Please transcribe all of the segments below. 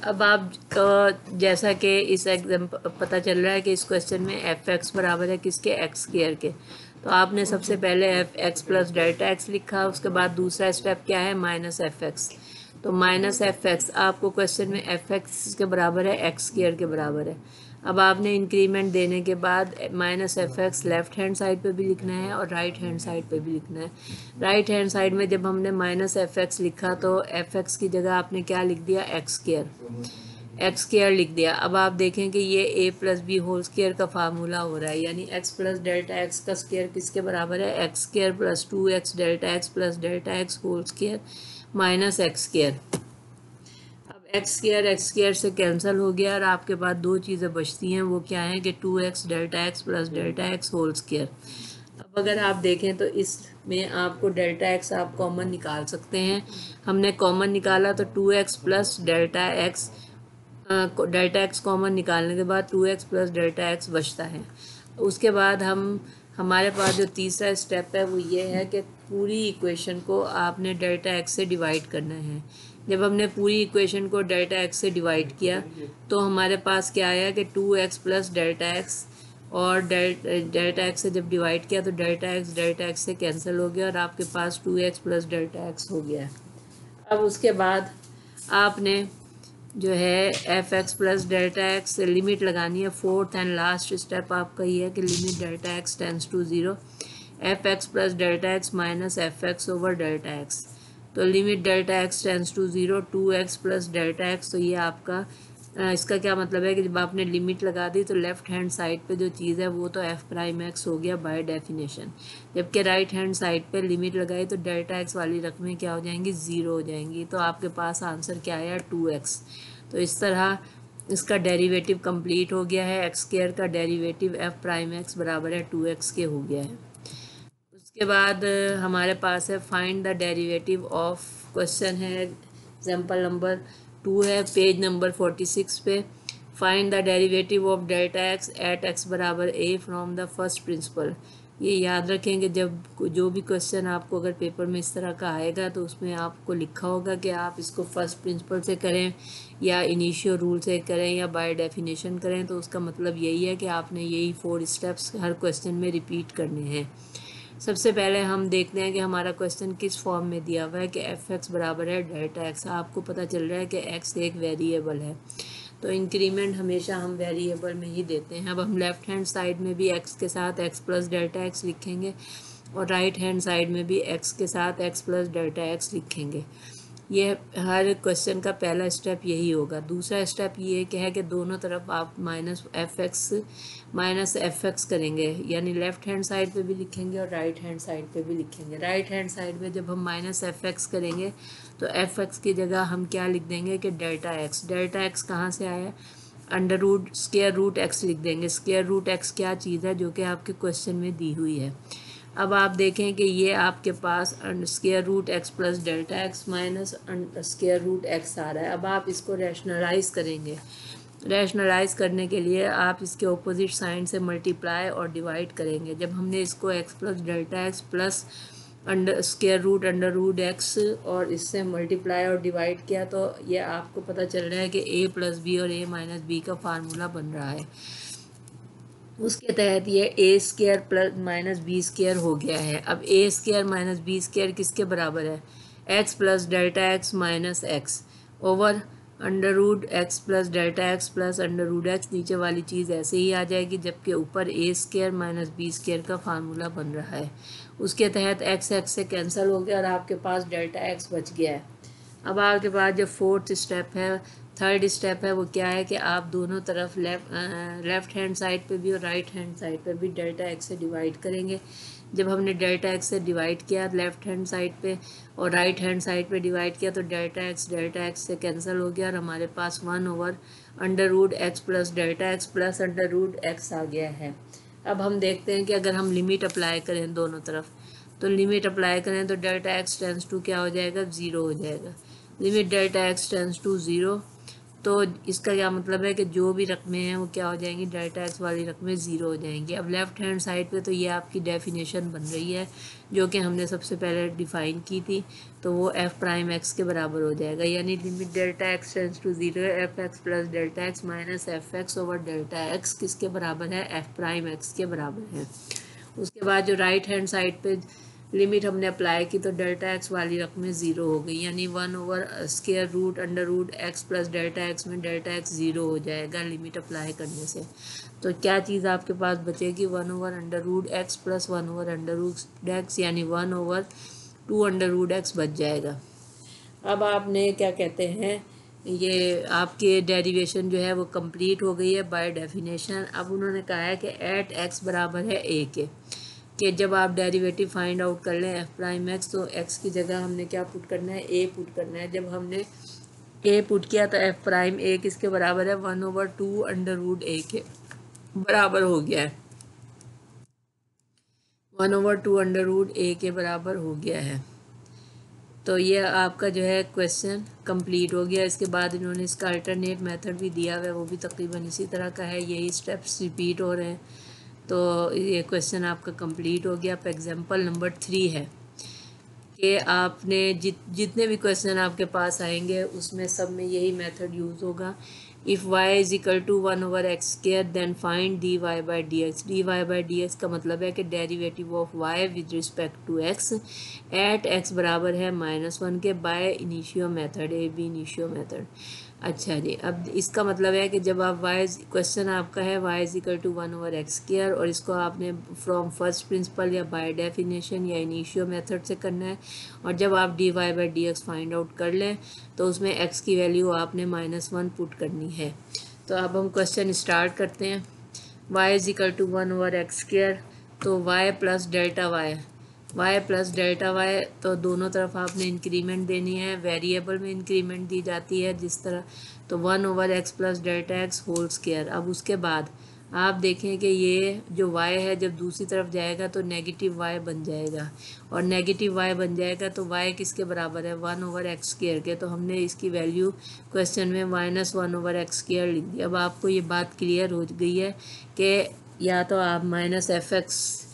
अब आप जैसा कि इस एग्जाम पता चल रहा है कि इस क्वेश्चन में एफ एक्स बराबर है किसके, एक्स स्क्वायर के। तो आपने सबसे पहले F x plus delta x लिखा, उसके बाद दूसरा स्टेप क्या है, माइनस एफ एक्स। तो माइनस एफ एक्स आपको क्वेश्चन में एफ एक्स के बराबर है एक्स स्क्वायर के बराबर है। अब आपने इंक्रीमेंट देने के बाद minus f x left hand side पे भी लिखना है और राइट हैंड साइड पे भी लिखना है। राइट हैंड साइड में जब हमने माइनस एफ एक्स लिखा तो एफ एक्स की जगह आपने क्या लिख दिया, एक्स स्क्वायर, एक्स स्क्वायर लिख दिया। अब आप देखें कि ये a plus b whole square का फार्मूला हो रहा है, यानी एक्स प्लस डेल्टा एक्स का स्क्वायर किसके बराबर है, x square plus 2x delta x plus delta x whole square minus x square. X square से कैंसिल हो गया और आपके पास दो चीज़ें बचती हैं, वो क्या है कि 2x delta x plus delta x whole square. अब अगर आप देखें तो इसमें आपको डेल्टा एक्स आप कॉमन निकाल सकते हैं। हमने कॉमन निकाला तो 2x plus delta x common निकालने के बाद 2x प्लस डेल्टा एक्स बचता है। उसके बाद हमारे पास जो तीसरा स्टेप है वो ये है कि पूरी इक्वेशन को आपने डेल्टा एक्स से डिवाइड करना है। जब हमने पूरी इक्वेशन को डेल्टा एक्स से डिवाइड किया तो हमारे पास क्या आया कि 2x प्लस डेल्टा एक्स, और डेल्टा एक्स से जब डिवाइड किया तो डेल्टा एक्स से कैंसिल हो गया और आपके पास 2x प्लस डेल्टा एक्स हो गया। अब उसके बाद आपने जो है F x plus delta x से लिमिट लगानी है। फोर्थ एंड लास्ट स्टेप आपका ये है कि limit delta x tends to 0 f x plus delta x minus f x over delta x. तो limit delta x tends to 0 2x plus delta x. तो ये आपका इसका क्या मतलब है कि जब आपने लिमिट लगा दी तो लेफ्ट हैंड साइड पे जो चीज़ है वो तो एफ प्राइम एक्स हो गया बाय डेफिनेशन, जबकि राइट हैंड साइड पे लिमिट लगाई तो डेल्टा एक्स वाली रकमें क्या हो जाएंगी, 0 हो जाएंगी। तो आपके पास आंसर क्या आया, 2x। तो इस तरह इसका डेरिवेटिव कंप्लीट हो गया है। एक्स स्क्वायर का डेरिवेटिव एफ प्राइम एक्स बराबर है 2x के हो गया है। उसके बाद हमारे पास है find the derivative of, question है एग्जाम्पल नंबर 2 है पेज नंबर 46 पे। Find the derivative of delta x at x बराबर a from the first principle. ये याद रखेंगे जब जो भी क्वेश्चन आपको अगर पेपर में इस तरह का आएगा तो उसमें आपको लिखा होगा कि आप इसको फर्स्ट प्रिंसिपल से करें या इनिशियल रूल से करें या बाय डेफिनेशन करें। तो उसका मतलब यही है कि आपने यही 4 स्टेप्स हर क्वेश्चन में रिपीट करने हैं। सबसे पहले हम देखते हैं कि हमारा क्वेश्चन किस फॉर्म में दिया हुआ है कि एफ एक्स बराबर है डेल्टा एक्स। आपको पता चल रहा है कि एक्स एक वेरिएबल है, तो इंक्रीमेंट हमेशा हम वेरिएबल में ही देते हैं। अब हम लेफ्ट हैंड साइड में भी एक्स के साथ एक्स प्लस डेल्टा एक्स लिखेंगे और राइट हैंड साइड में भी एक्स के साथ एक्स प्लस डेल्टा एक्स लिखेंगे। ये हर क्वेश्चन का पहला स्टेप यही होगा। दूसरा स्टेप ये क्या है कि दोनों तरफ आप माइनस एफ एक्स करेंगे, यानी लेफ्ट हैंड साइड पे भी लिखेंगे और राइट हैंड साइड पे भी लिखेंगे। राइट हैंड साइड में जब हम माइनस एफ एक्स करेंगे तो एफ एक्स की जगह हम क्या लिख देंगे कि डेल्टा एक्स। डेल्टा एक्स कहाँ से आया, under root square root x लिख देंगे। स्क्वायर रूट एक्स क्या चीज़ है जो कि आपके क्वेश्चन में दी हुई है। अब आप देखें कि ये आपके पास square root x plus delta x minus square root x आ रहा है। अब आप इसको रैशनलाइज करेंगे। रैशनलाइज करने के लिए आप इसके ऑपोजिट साइन से मल्टीप्लाई और डिवाइड करेंगे। जब हमने इसको x plus delta x plus square root under root x और इससे मल्टीप्लाई और डिवाइड किया तो ये आपको पता चल रहा है कि a प्लस बी और a माइनस बी का फार्मूला बन रहा है। उसके तहत ये a square plus minus b square हो गया है। अब a square minus b square किसके बराबर है, x plus delta x minus x over under root x plus delta x plus under root x. नीचे वाली चीज़ ऐसे ही आ जाएगी, जबकि ऊपर a square minus b square का फार्मूला बन रहा है। उसके तहत एक्स एक्स से कैंसिल हो गया और आपके पास डेल्टा एक्स बच गया है। अब आपके पास जो फोर्थ स्टेप है, थर्ड स्टेप है, वो क्या है कि आप दोनों तरफ लेफ्ट हैंड साइड पे भी और राइट हैंड साइड पे भी डेल्टा एक्स से डिवाइड करेंगे। जब हमने डेल्टा एक्स से डिवाइड किया लेफ्ट हैंड साइड पे और राइट हैंड साइड पे डिवाइड किया तो डेल्टा एक्स से कैंसिल हो गया और हमारे पास 1 over under root x plus delta x plus under root x आ गया है। अब हम देखते हैं कि अगर हम लिमिट अप्लाई करें दोनों तरफ, तो लिमिट अप्लाई करें तो डेल्टा एक्स टेंस टू क्या हो जाएगा, 0 हो जाएगा। Limit delta x tends to 0 तो इसका क्या मतलब है कि जो भी रकमें हैं वो क्या हो जाएंगी, डेल्टा एक्स वाली रकमें ज़ीरो हो जाएंगी। अब लेफ़्ट हैंड साइड पे तो ये आपकी डेफिनेशन बन रही है जो कि हमने सबसे पहले डिफ़ाइन की थी, तो वो एफ प्राइम एक्स के बराबर हो जाएगा, यानी limit delta x tends to zero f x plus delta x minus f x over delta x किसके बराबर है, एफ प्राइम एक्स के बराबर है। उसके बाद जो राइट हैंड साइड पे लिमिट हमने अप्लाई की तो डेल्टा एक्स वाली रकमें ज़ीरो हो गई, यानी 1/स्क्वायर root under root x plus delta x में डेल्टा एक्स ज़ीरो हो जाएगा लिमिट अप्लाई करने से। तो क्या चीज़ आपके पास बचेगी, 1/√x प्लस 1/√x, यानी 1/2√x बच जाएगा। अब आपने क्या कहते हैं, ये आपके डेरिवेशन जो है वो कंप्लीट हो गई है बाय डेफिनेशन। अब उन्होंने कहा है कि एट एक्स बराबर है ए के, कि जब आप डेरिवेटिव फाइंड आउट कर लें एफ प्राइम एक्स तो एक्स की जगह हमने क्या पुट करना है, ए पुट करना है। जब हमने ए पुट किया तो एफ प्राइम ए किसके बराबर है, 1/2√a के बराबर हो गया है, 1/2√a के बराबर हो गया है। तो ये आपका जो है क्वेश्चन कंप्लीट हो गया। इसके बाद इन्होंने इसका अल्टरनेट मेथड भी दिया हुआ है, वो भी तकरीबन इसी तरह का है, यही स्टेप्स रिपीट हो रहे हैं। तो ये क्वेश्चन आपका कंप्लीट हो गया। अब एग्जांपल नंबर 3 है कि आपने जितने भी क्वेश्चन आपके पास आएंगे उसमें सब में यही मेथड यूज़ होगा। If y is equal to 1/x² then find dy/dx। dy/dx का मतलब है कि derivative of y with respect to x एट x बराबर है -1 के by initio method, ab initio method. अच्छा जी, अब इसका मतलब है कि जब आप क्वेश्चन आपका है y is equal to 1/x² और इसको आपने फ्रॉम फर्स्ट प्रिंसिपल या बाय डेफिनेशन या इनिशियो मेथड से करना है, और जब आप dy/dx फाइंड आउट कर लें तो उसमें x की वैल्यू आपने -1 पुट करनी है। तो अब हम क्वेश्चन स्टार्ट करते हैं। y is equal to 1/x², तो y plus delta y plus delta y, तो दोनों तरफ आपने इंक्रीमेंट देनी है, वेरिएबल में इंक्रीमेंट दी जाती है जिस तरह, तो 1/x plus delta x whole square. अब उसके बाद आप देखें कि ये जो y है जब दूसरी तरफ जाएगा तो नेगेटिव y बन जाएगा, और नेगेटिव y बन जाएगा तो y किसके बराबर है, 1/x² के। तो हमने इसकी वैल्यू क्वेश्चन में -1/x² लिख दी। अब आपको ये बात क्लियर हो गई है कि या तो आप -fx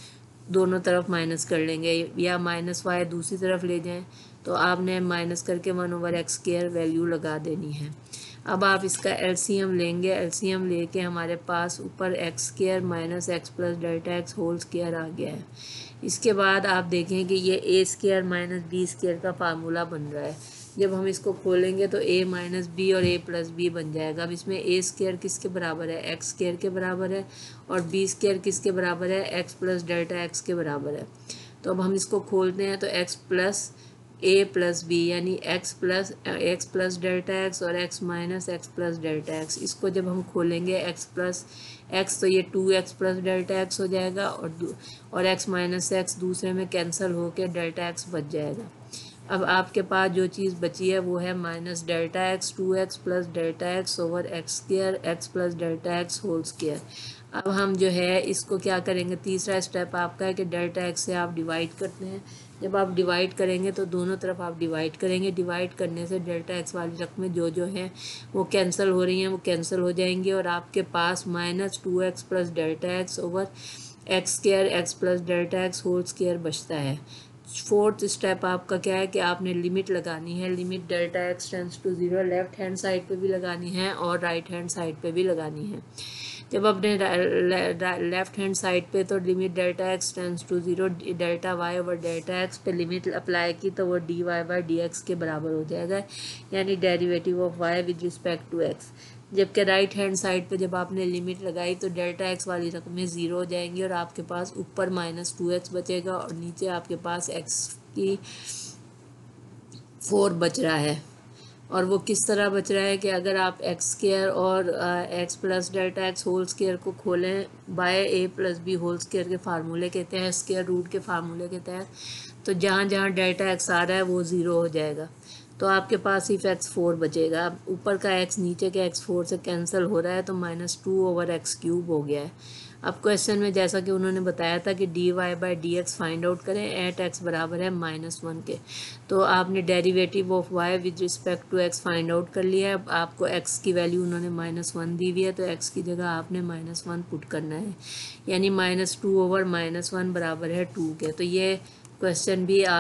दोनों तरफ माइनस कर लेंगे या -y दूसरी तरफ ले जाएं, तो आपने माइनस करके 1/x² वैल्यू लगा देनी है। अब आप इसका एलसीएम लेंगे, एलसीएम लेके हमारे पास ऊपर x² minus x plus delta x whole square आ गया है। इसके बाद आप देखें कि ये a² माइनस b² का फार्मूला बन रहा है। जब हम इसको खोलेंगे तो a माइनस बी और a प्लस बी बन जाएगा। अब इसमें a² किसके बराबर है, x² के बराबर है, और b² किसके बराबर है, x प्लस डेल्टा एक्स के बराबर है। तो अब हम इसको खोलते हैं तो x plus a plus b यानी x प्लस डेल्टा एक्स और x minus x plus delta x, इसको जब हम खोलेंगे x प्लस x तो ये 2x प्लस डेल्टा एक्स हो जाएगा, और x माइनस एक्स दूसरे में कैंसिल होकर डेल्टा एक्स बच जाएगा। अब आपके पास जो चीज़ बची है वो है minus delta x 2x plus delta x over x² x plus delta x whole square. अब हम जो है इसको क्या करेंगे, तीसरा स्टेप आपका है कि डेल्टा एक्स से आप डिवाइड करते हैं। जब आप डिवाइड करेंगे तो दोनों तरफ आप डिवाइड करेंगे, डिवाइड करने से डेल्टा एक्स वाली रकमें जो हैं वो कैंसिल हो रही हैं, वो कैंसिल हो जाएंगी, और आपके पास -2x plus delta x over x² x plus delta x whole square बचता है। फोर्थ स्टेप आपका क्या है कि आपने लिमिट लगानी है, limit delta x tends to 0 left hand side पे भी लगानी है और राइट हैंड साइड पे भी लगानी है। जब अपने लेफ्ट हैंड साइड पे तो limit delta x tends to 0 delta y over delta x पे लिमिट अप्लाई की तो वो dy/dx के बराबर हो जाएगा, यानी derivative of y with respect to x। जबकि राइट हैंड साइड पे जब आपने लिमिट लगाई तो डेल्टा एक्स वाली रकमें 0 हो जाएंगी और आपके पास ऊपर -2x बचेगा और नीचे आपके पास x की 4 बच रहा है। और वो किस तरह बच रहा है कि अगर आप x² और x plus delta x whole square को खोलें by a plus b whole square के फार्मूले के तहत, स्क्वायर रूट के फार्मूले के तहत, तो जहाँ जहाँ डेल्टा एक्स आ रहा है वो 0 हो जाएगा, तो आपके पास सिर्फ x4 बचेगा। अब ऊपर का x नीचे के x4 से कैंसिल हो रहा है तो -2/x³ हो गया है। अब क्वेश्चन में जैसा कि उन्होंने बताया था कि dy/dx फाइंड आउट करें एट x बराबर है -1 के। तो आपने derivative of y with respect to x find out कर लिया है। अब आपको x की वैल्यू उन्होंने -1 दी हुई है, तो x की जगह आपने -1 पुट करना है, यानी -2/-1 बराबर है 2 के। तो ये क्वेश्चन भी आप